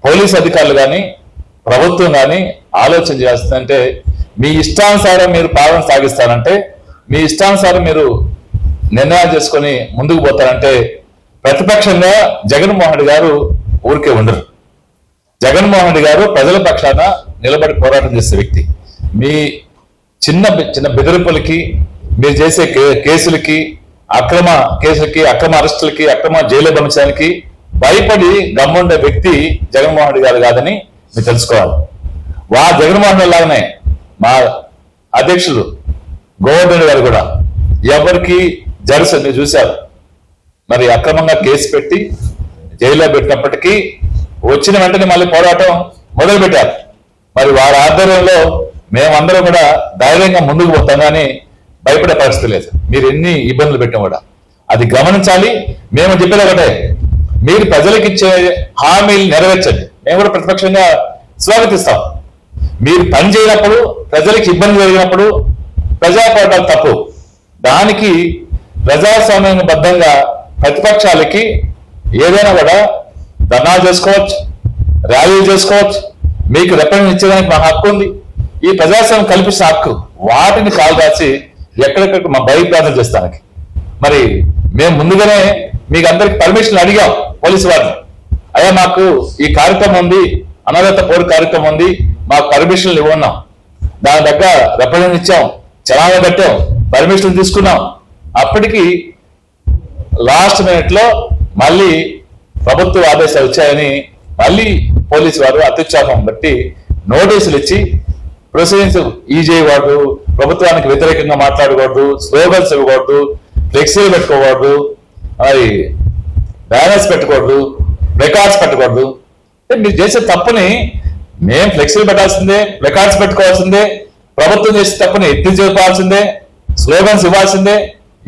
Police అధికారులు కానీ ప్రభుత్వం కానీ ఆలోచన చేస్తుందంటే మీ ఇష్టానుసారం మీరు పాలన సాగిస్తారంటే మీ ఇష్టానుసారం మీరు నిర్ణయాలు చేసుకొని ముందుకు పోతారంటే ప్రతిపక్షంగా జగన్మోహన్ రెడ్డి గారు ఊరికే ఉండరు. జగన్మోహన్ రెడ్డి గారు ప్రజల పక్షాన నిలబడి పోరాటం చేసే వ్యక్తి. మీ చిన్న చిన్న బెదిరింపులకి మీరు చేసే కేసులకి అక్రమ అరెస్టులకి అక్రమ జైలు పంపించడానికి భయపడి గమ్ముండే వ్యక్తి జగన్మోహన్ రెడ్డి గారు కాదని మీరు తెలుసుకోవాలి. జగన్మోహన్ రెడ్డి లాగానే మా అధ్యక్షులు గోవర్ధన్ రెడ్డి గారు కూడా ఎవరికి జరుసని మీరు చూశారు. మరి అక్రమంగా కేసు పెట్టి జైల్లో పెట్టినప్పటికీ వచ్చిన వెంటనే మళ్ళీ పోరాటం మొదలు పెట్టారు. మరి వారి ఆధ్వర్యంలో మేమందరం కూడా ధైర్యంగా ముందుకు పోతాం కానీ భయపడే పరిస్థితి లేదు. మీరు ఎన్ని ఇబ్బందులు పెట్టాం కూడా అది గమనించాలి. మేము చెప్పేది ఒకటే, మీరు ప్రజలకు ఇచ్చే హామీలు నెరవేర్చండి. మేము కూడా ప్రతిపక్షంగా స్వాగతిస్తాం. మీరు పని చేయనప్పుడు ప్రజలకు ఇబ్బంది జరిగినప్పుడు ప్రజా పోరాటాలు తప్పు. దానికి ప్రజాస్వామ్యబద్ధంగా ప్రతిపక్షాలకి ఏదైనా కూడా ధర్నాలు చేసుకోవచ్చు, ర్యాలీలు చేసుకోవచ్చు. మీకు రిప్రజెంట్ ఇచ్చేదానికి మా హక్కు ఉంది. ఈ ప్రజాస్వామ్యం కల్పించిన హక్కు వాటిని కాలు రాసి ఎక్కడెక్కడ మా బహిర్గతం చేస్తానికి మరి మేము ముందుగానే మీకు అందరికి పర్మిషన్ అడిగాం పోలీసు వారిని. అయ్యా మాకు ఈ కార్యక్రమం ఉంది, అనాథత పౌర కార్యక్రమం ఉంది, మాకు పర్మిషన్లు ఇవ్వన్నాం. దాని దగ్గర రిప్రజెంట్ ఇచ్చాం, చలానా కట్టాం, పర్మిషన్ తీసుకున్నాం. అప్పటికి లాస్ట్ మినిట్ లో మళ్ళీ ప్రభుత్వ ఆదేశాలు వచ్చాయని మళ్ళీ పోలీసు వారు అత్యుత్సాహం బట్టి నోటీసులు ఇచ్చి ప్రొసీడింగ్స్ చేయకూడదు, ప్రభుత్వానికి వ్యతిరేకంగా మాట్లాడకూడదు, స్లోగన్స్ ఇవ్వకూడదు, ఫ్లెక్సీలు పెట్టుకోకూడదు, మరి బ్యానర్స్ పెట్టకూడదు, ప్లకార్డ్స్ పెట్టకూడదు. మీరు చేసే తప్పుని మేము ఫ్లెక్సీలు పెట్టాల్సిందే, ప్లకార్డ్స్ పెట్టుకోవాల్సిందే, ప్రభుత్వం చేసే తప్పుని ఎత్తి చూపాల్సిందే, స్లోగన్స్ ఇవ్వాల్సిందే.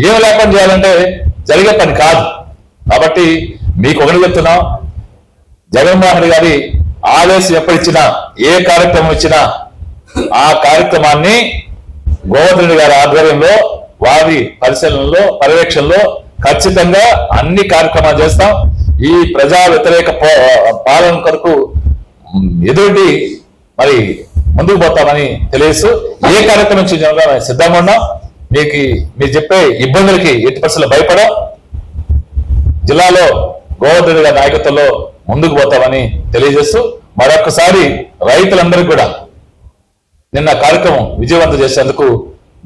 ఏమి లేకుండా చేయాలంటే జరిగే పని కాదు. కాబట్టి మీకు ఒకటి చెప్తున్నాం, జగన్మోహన్ రెడ్డి గారి ఆదేశం ఎప్పుడిచ్చినా ఏ కార్యక్రమం ఇచ్చినా ఆ కార్యక్రమాన్ని గోవర్ధన్ రెడ్డి గారి ఆధ్వర్యంలో వారి పరిశీలనలో పర్యవేక్షణలో ఖచ్చితంగా అన్ని కార్యక్రమాలు చేస్తాం. ఈ ప్రజా వ్యతిరేక పాలన కొరకు ఎదుటి మరి ముందుకు పోతామని తెలియజేస్తూ ఏ కార్యక్రమం చేయడంలో సిద్ధంగా ఉన్నాం. మీరు చెప్పే ఇబ్బందులకి ఎట్టి పరిస్థితుల్లో భయపడం. జిల్లాలో గోవర్ధన్ రెడ్డి గారి నాయకత్వంలో ముందుకు పోతామని తెలియజేస్తూ మరొకసారి రైతులందరికీ కూడా నిన్న కార్యక్రమం విజయవంతం చేసేందుకు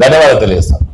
ధన్యవాదాలు తెలియజేస్తాను.